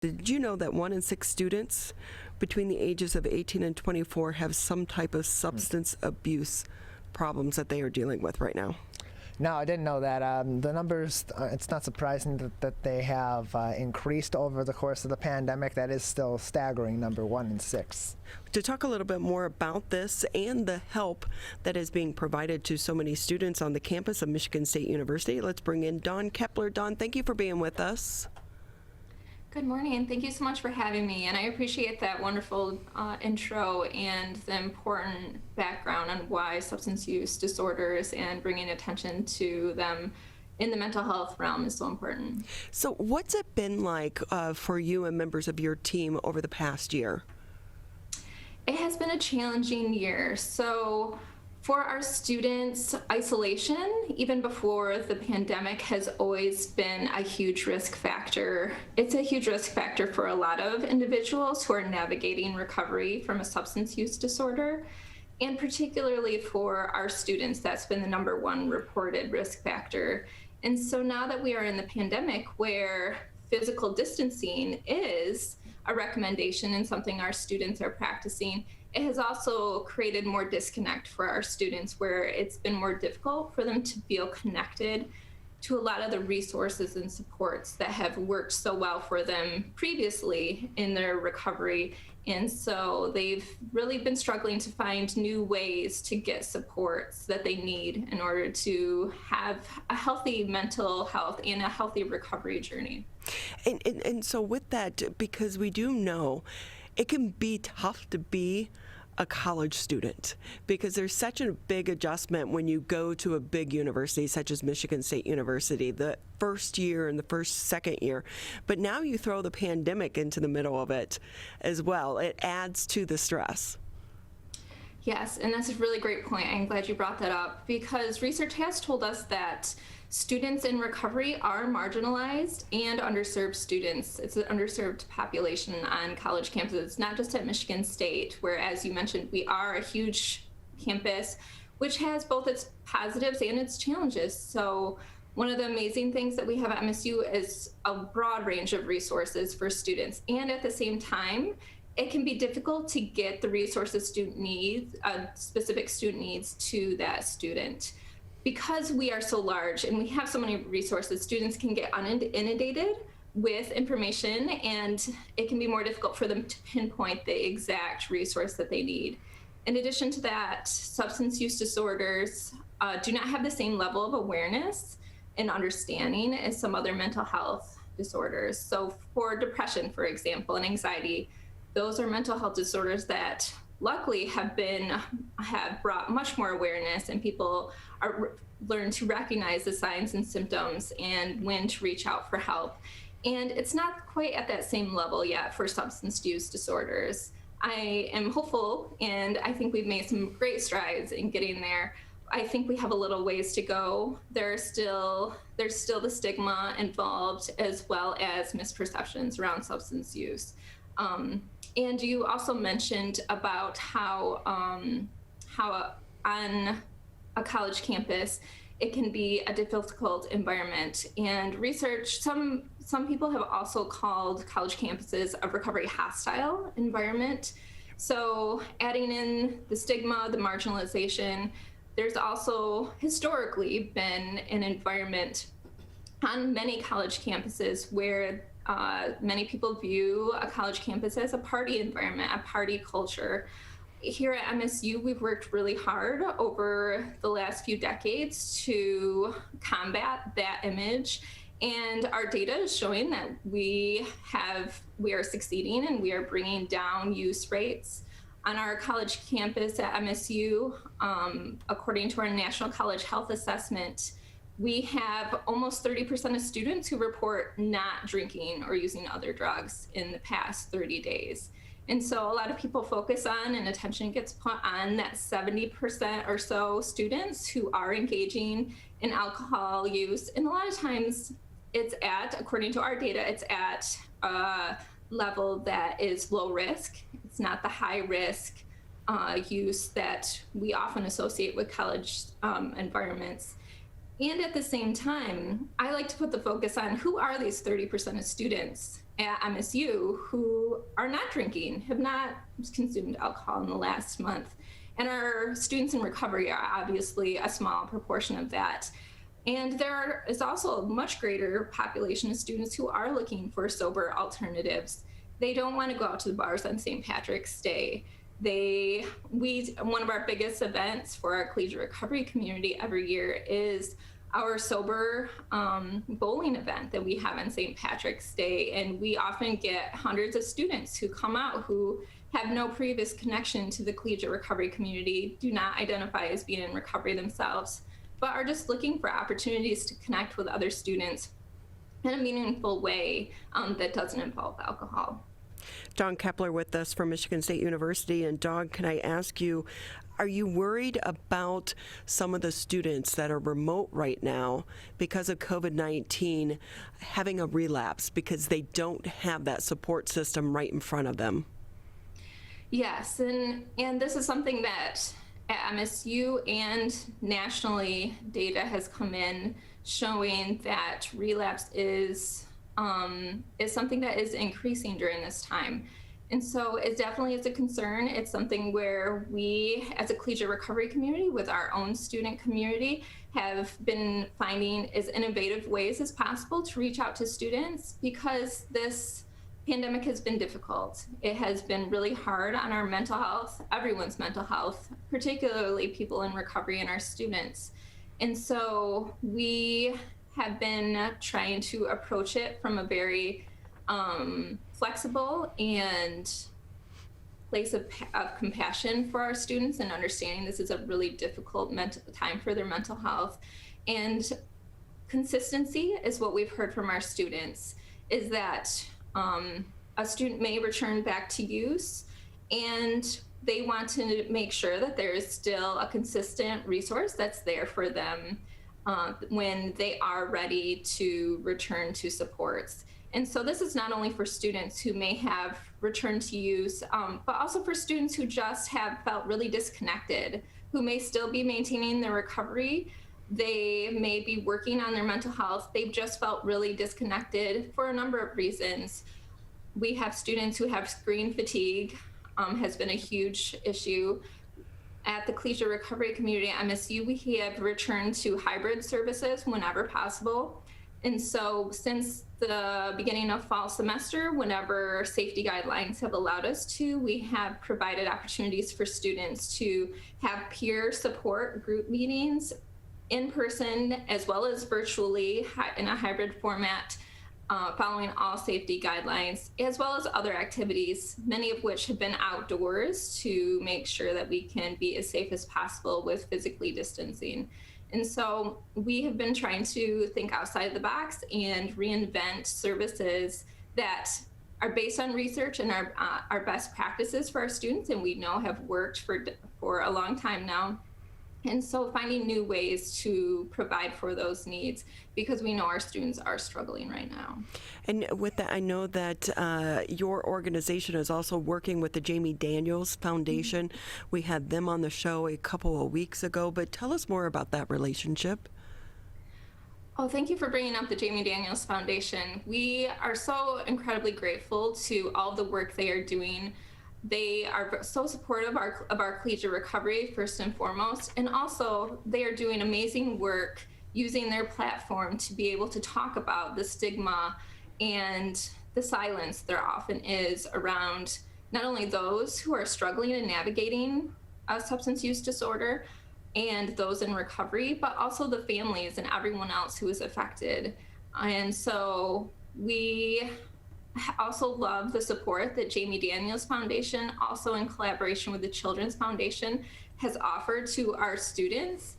Did you know that 1 in 6 students between the ages of 18 and 24 have some type of substance abuse problems that they are dealing with right now? No, I didn't know that. The numbers, it's not surprising that they have increased over the course of the pandemic. That is still staggering, number 1 in 6. To talk a little bit more about this and the help that is being provided to so many students on the campus of Michigan State University, let's bring in Dawn Kepler. Dawn, thank you for being with us. Good morning. Thank you so much for having me, and I appreciate that wonderful intro and the important background on why substance use disorders and bringing attention to them in the mental health realm is so important. So what's it been like for you and members of your team over the past year? It has been a challenging year. So for our students, isolation, even before the pandemic, has always been a huge risk factor. It's a huge risk factor for a lot of individuals who are navigating recovery from a substance use disorder. And particularly for our students, that's been the number 1 reported risk factor. And so now that we are in the pandemic where physical distancing is a recommendation and something our students are practicing, it has also created more disconnect for our students, where it's been more difficult for them to feel connected to a lot of the resources and supports that have worked so well for them previously in their recovery. And so they've really been struggling to find new ways to get supports that they need in order to have a healthy mental health and a healthy recovery journey. And so with that, because we do know it can be tough to be a college student because there's such a big adjustment when you go to a big university such as Michigan State University, the first year and the second year. But now you throw the pandemic into the middle of it as well. It adds to the stress. Yes, and that's a really great point. I'm glad you brought that up, because research has told us that students in recovery are marginalized and underserved students. It's an underserved population on college campuses, not just at Michigan State, where, as you mentioned, we are a huge campus, which has both its positives and its challenges. So one of the amazing things that we have at MSU is a broad range of resources for students. And at the same time, it can be difficult to get the resources student needs, specific student needs to that student. Because we are so large and we have so many resources, students can get inundated with information, and it can be more difficult for them to pinpoint the exact resource that they need. In addition to that, substance use disorders do not have the same level of awareness and understanding as some other mental health disorders. So for depression, for example, and anxiety, those are mental health disorders that luckily have brought much more awareness, and people are learn to recognize the signs and symptoms and when to reach out for help. And it's not quite at that same level yet for substance use disorders. I am hopeful, and I think we've made some great strides in getting there. I think we have a little ways to go. There's still the stigma involved, as well as misperceptions around substance use. And you also mentioned about how on a college campus, it can be a difficult environment. And research, some people have also called college campuses a recovery hostile environment. So adding in the stigma, the marginalization, there's also historically been an environment on many college campuses where many people view a college campus as a party environment, a party culture. Here at MSU, we've worked really hard over the last few decades to combat that image. And our data is showing that we are succeeding, and we are bringing down use rates. On our college campus at MSU, according to our National College Health Assessment, we have almost 30% of students who report not drinking or using other drugs in the past 30 days. And so a lot of people focus on, and attention gets put on, that 70% or so students who are engaging in alcohol use. And a lot of times it's according to our data, it's at a level that is low risk. It's not the high risk use that we often associate with college environments. And at the same time, I like to put the focus on who are these 30% of students at MSU who are not drinking, have not consumed alcohol in the last month. And our students in recovery are obviously a small proportion of that. And there is also a much greater population of students who are looking for sober alternatives. They don't want to go out to the bars on St. Patrick's Day. One of our biggest events for our collegiate recovery community every year is our sober bowling event that we have on St. Patrick's Day. And we often get hundreds of students who come out who have no previous connection to the collegiate recovery community, do not identify as being in recovery themselves, but are just looking for opportunities to connect with other students in a meaningful way that doesn't involve alcohol. Dawn Kepler with us from Michigan State University. And Dawn, can I ask you, are you worried about some of the students that are remote right now because of COVID-19 having a relapse because they don't have that support system right in front of them? Yes, and this is something that at MSU and nationally data has come in showing that relapse is something that is increasing during this time. And so it definitely is a concern. It's something where we, as a collegiate recovery community with our own student community, have been finding as innovative ways as possible to reach out to students because this pandemic has been difficult. It has been really hard on our mental health, everyone's mental health, particularly people in recovery and our students. And so we have been trying to approach it from a very flexible and place of compassion for our students and understanding this is a really difficult time for their mental health. And consistency is what we've heard from our students, is that a student may return back to use and they want to make sure that there is still a consistent resource that's there for them when they are ready to return to supports. And so this is not only for students who may have returned to use, but also for students who just have felt really disconnected, who may still be maintaining their recovery. They may be working on their mental health. They've just felt really disconnected for a number of reasons. We have students who have screen fatigue, has been a huge issue. At the collegiate recovery community at MSU, we have returned to hybrid services whenever possible. And so since the beginning of fall semester, whenever safety guidelines have allowed us to, we have provided opportunities for students to have peer support group meetings in person as well as virtually in a hybrid format, following all safety guidelines, as well as other activities, many of which have been outdoors to make sure that we can be as safe as possible with physically distancing. And so we have been trying to think outside the box and reinvent services that are based on research and are best practices for our students, and we know have worked for a long time now. And so finding new ways to provide for those needs because we know our students are struggling right now. And with that, I know that your organization is also working with the Jamie Daniels Foundation. Mm-hmm. We had them on the show a couple of weeks ago, but tell us more about that relationship. Oh, thank you for bringing up the Jamie Daniels Foundation. We are so incredibly grateful to all the work they are doing. They are so supportive of our collegiate recovery, first and foremost, and also they are doing amazing work using their platform to be able to talk about the stigma and the silence there often is around not only those who are struggling and navigating a substance use disorder and those in recovery, but also the families and everyone else who is affected. And so we also love the support that Jamie Daniels Foundation, also in collaboration with the Children's Foundation, has offered to our students.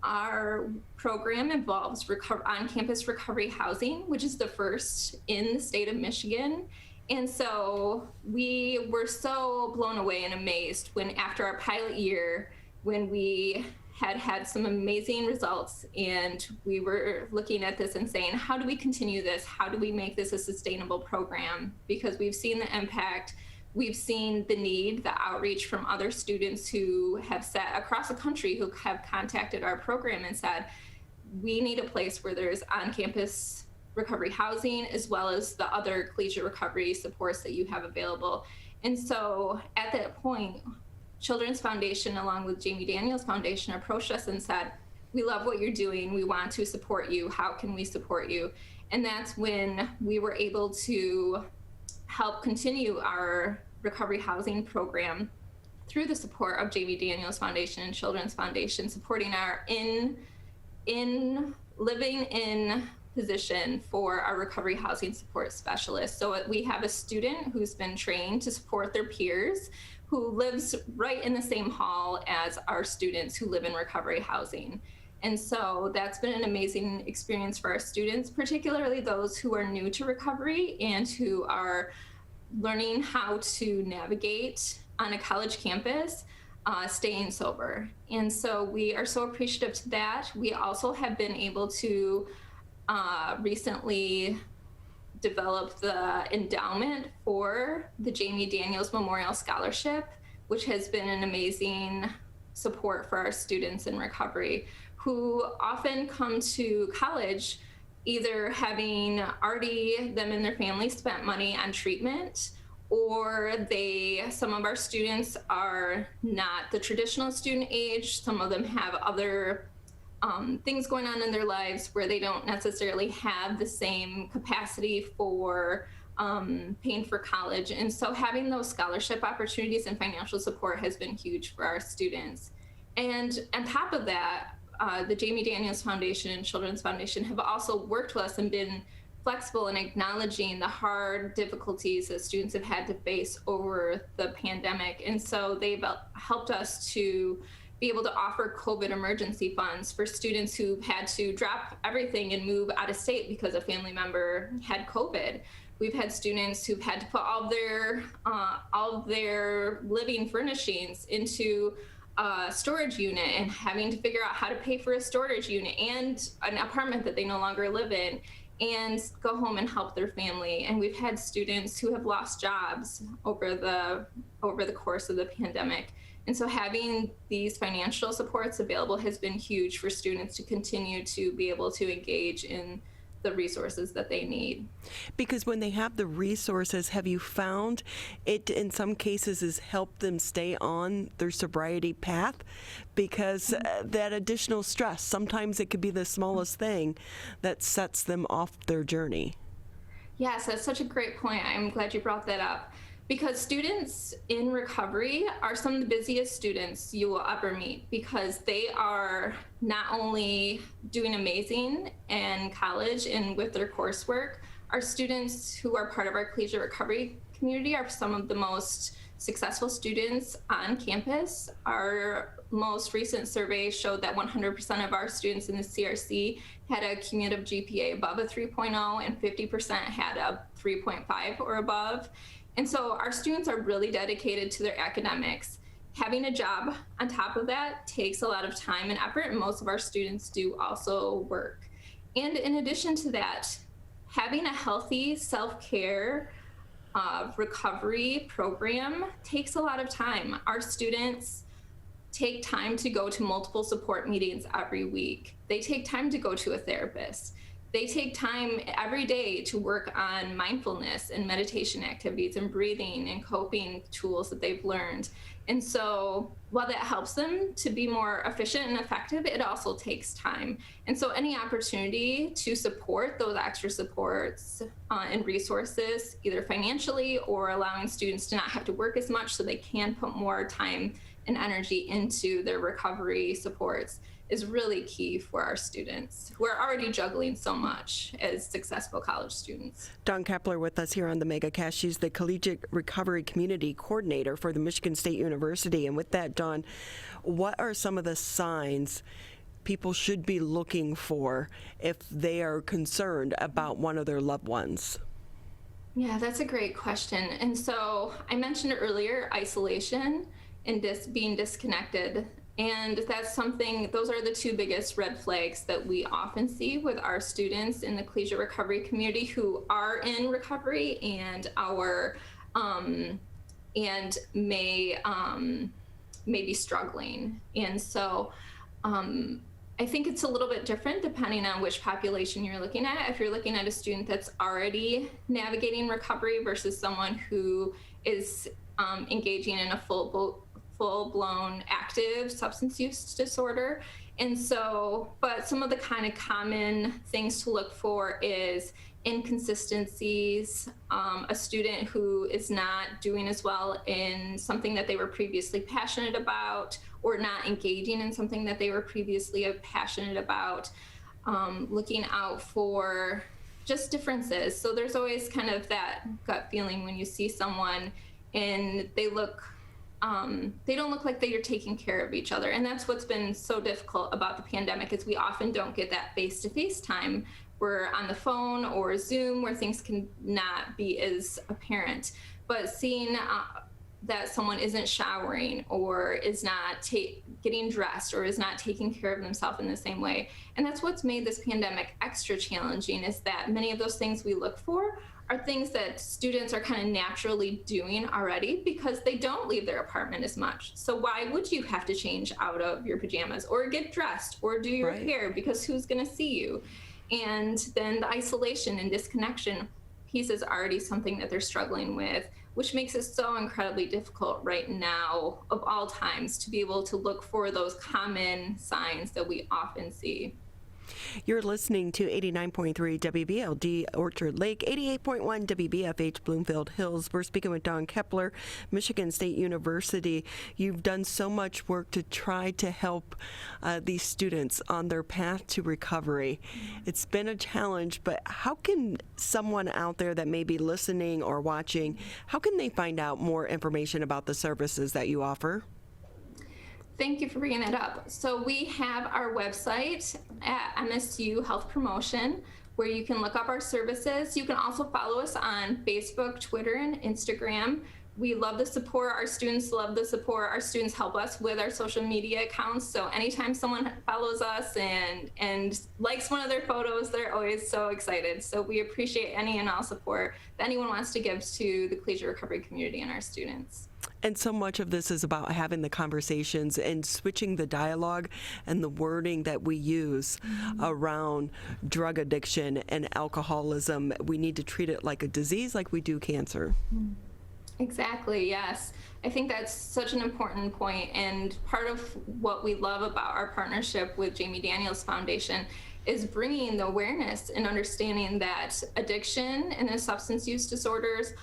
Our program involves on-campus recovery housing, which is the first in the state of Michigan. And so we were so blown away and amazed when, after our pilot year, when we had some amazing results and we were looking at this and saying, how do we continue this? How do we make this a sustainable program? Because we've seen the impact, we've seen the need, the outreach from other students who have sat across the country who have contacted our program and said, we need a place where there's on-campus recovery housing, as well as the other collegiate recovery supports that you have available. And so at that point, Children's Foundation, along with Jamie Daniels Foundation, approached us and said, we love what you're doing. We want to support you. How can we support you? And that's when we were able to help continue our recovery housing program through the support of Jamie Daniels Foundation and Children's Foundation, supporting our living in position for our recovery housing support specialist. So we have a student who's been trained to support their peers, who lives right in the same hall as our students who live in recovery housing. And so that's been an amazing experience for our students, particularly those who are new to recovery and who are learning how to navigate on a college campus, staying sober. And so we are so appreciative to that. We also have been able to recently develop the endowment for the Jamie Daniels Memorial Scholarship, which has been an amazing support for our students in recovery, who often come to college either having already them and their family spent money on treatment, or some of our students are not the traditional student age. Some of them have other things going on in their lives where they don't necessarily have the same capacity for paying for college. And so having those scholarship opportunities and financial support has been huge for our students. And on top of that, the Jamie Daniels Foundation and Children's Foundation have also worked with us and been flexible in acknowledging the hard difficulties that students have had to face over the pandemic. And so they've helped us to be able to offer COVID emergency funds for students who've had to drop everything and move out of state because a family member had COVID. We've had students who've had to put all of their living furnishings into a storage unit and having to figure out how to pay for a storage unit and an apartment that they no longer live in, and go home and help their family. And we've had students who have lost jobs over the course of the pandemic. And so having these financial supports available has been huge for students to continue to be able to engage in the resources that they need. Because when they have the resources, have you found it in some cases has helped them stay on their sobriety path? Because that additional stress, sometimes it could be the smallest thing that sets them off their journey. Yes, that's such a great point. I'm glad you brought that up. Because students in recovery are some of the busiest students you will ever meet, because they are not only doing amazing in college and with their coursework. Our students who are part of our collegiate recovery community are some of the most successful students on campus. Our most recent survey showed that 100% of our students in the CRC had a cumulative GPA above a 3.0 and 50% had a 3.5 or above. And so our students are really dedicated to their academics. Having a job on top of that takes a lot of time and effort, and most of our students do also work. And in addition to that, having a healthy self-care recovery program takes a lot of time. Our students take time to go to multiple support meetings every week. They take time to go to a therapist. They take time every day to work on mindfulness and meditation activities and breathing and coping tools that they've learned. And so while that helps them to be more efficient and effective, it also takes time. And so any opportunity to support those extra supports and resources, either financially or allowing students to not have to work as much so they can put more time and energy into their recovery supports, is really key for our students who are already juggling so much as successful college students. Dawn Kepler with us here on the MegaCast. She's the Collegiate Recovery Community Coordinator for the Michigan State University. And with that, Dawn, what are some of the signs people should be looking for if they are concerned about one of their loved ones? Yeah, that's a great question. And so I mentioned earlier isolation and being disconnected. And that's something, those are the two biggest red flags that we often see with our students in the collegiate recovery community who are in recovery and may be struggling. And so I think it's a little bit different depending on which population you're looking at. If you're looking at a student that's already navigating recovery versus someone who is engaging in a full-blown active substance use disorder. And so, but some of the kind of common things to look for is inconsistencies, a student who is not doing as well in something that they were previously passionate about, or not engaging in something that they were previously passionate about, looking out for just differences. So there's always kind of that gut feeling when you see someone and they don't look like they are taking care of each other. And that's what's been so difficult about the pandemic, is we often don't get that face-to-face time. We're on the phone or Zoom where things can not be as apparent. But seeing that someone isn't showering or is not getting dressed or is not taking care of themselves in the same way. And that's what's made this pandemic extra challenging, is that many of those things we look for are things that students are kind of naturally doing already because they don't leave their apartment as much. So why would you have to change out of your pajamas or get dressed or do your hair, because who's going to see you? And then the isolation and disconnection piece is already something that they're struggling with, which makes it so incredibly difficult right now, of all times, to be able to look for those common signs that we often see. You're listening to 89.3 WBLD Orchard Lake, 88.1 WBFH Bloomfield Hills. We're speaking with Dawn Kepler, Michigan State University. You've done so much work to try to help these students on their path to recovery. It's been a challenge, but how can someone out there that may be listening or watching, how can they find out more information about the services that you offer? Thank you for bringing that up. So we have our website at MSU Health Promotion, where you can look up our services. You can also follow us on Facebook, Twitter, and Instagram. We love the support. Our students love the support. Our students help us with our social media accounts. So anytime someone follows us and likes one of their photos, they're always so excited. So we appreciate any and all support that anyone wants to give to the collegiate recovery community and our students. And so much of this is about having the conversations and switching the dialogue and the wording that we use around drug addiction and alcoholism. We need to treat it like a disease, like we do cancer. Exactly, yes. I think that's such an important point, and part of what we love about our partnership with Jamie Daniels Foundation is bringing the awareness and understanding that addiction and the substance use disorders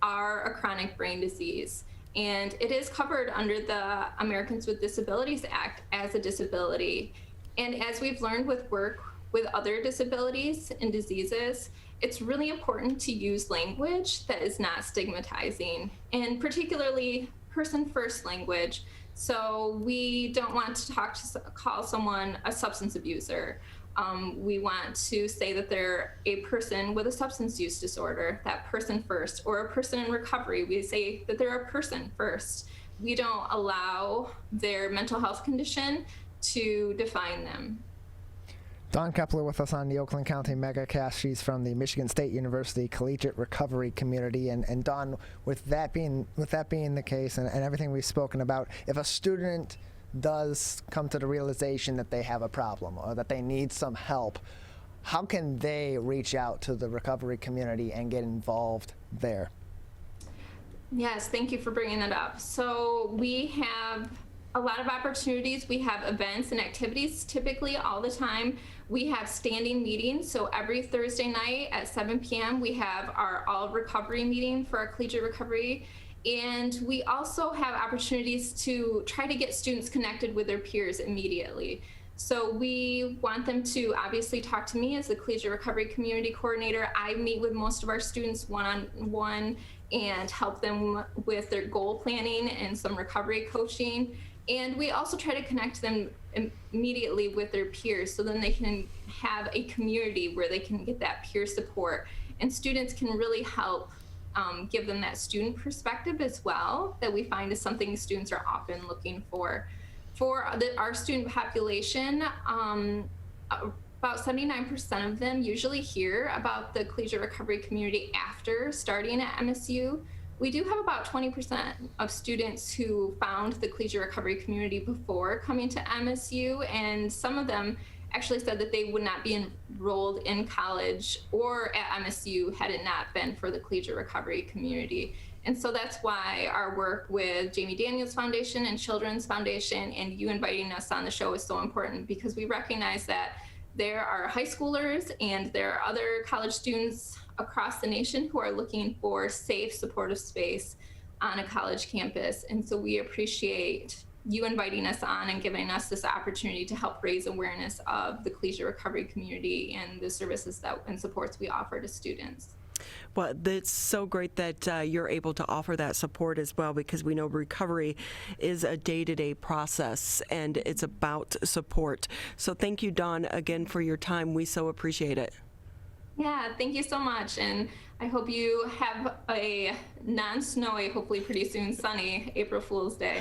are a chronic brain disease. And it is covered under the Americans with Disabilities Act as a disability. And as we've learned with work with other disabilities and diseases, it's really important to use language that is not stigmatizing, and particularly person-first language. So we don't want to call someone a substance abuser. We want to say that they're a person with a substance use disorder, that person first, or a person in recovery. We say that they're a person first. We don't allow their mental health condition to define them. Dawn Kepler with us on the Oakland County MegaCast. She's from the Michigan State University Collegiate Recovery Community. And Dawn, with that being the case and everything we've spoken about, if a student does come to the realization that they have a problem or that they need some help, how can they reach out to the recovery community and get involved there? Yes, thank you for bringing that up. So we have a lot of opportunities. We have events and activities typically all the time. We have standing meetings. So every Thursday night at 7 p.m. we have our all recovery meeting for our collegiate recovery. And we also have opportunities to try to get students connected with their peers immediately. So we want them to obviously talk to me as the collegiate recovery community coordinator. I meet with most of our students one-on-one and help them with their goal planning and some recovery coaching. And we also try to connect them immediately with their peers, so then they can have a community where they can get that peer support. And students can really help give them that student perspective as well, that we find is something students are often looking for. For our student population, about 79% of them usually hear about the collegiate recovery community after starting at MSU. We do have about 20% of students who found the collegiate recovery community before coming to MSU, and some of them actually said that they would not be enrolled in college or at MSU had it not been for the collegiate recovery community. And so that's why our work with Jamie Daniels Foundation and Children's Foundation and you inviting us on the show is so important, because we recognize that there are high schoolers and there are other college students across the nation who are looking for safe, supportive space on a college campus. And so we appreciate you inviting us on and giving us this opportunity to help raise awareness of the collegiate recovery community and the services and supports we offer to students. Well, it's so great that you're able to offer that support as well, because we know recovery is a day-to-day process and it's about support. So thank you, Dawn, again for your time. We so appreciate it. Yeah, thank you so much. And I hope you have a non-snowy, hopefully pretty soon sunny April Fool's Day.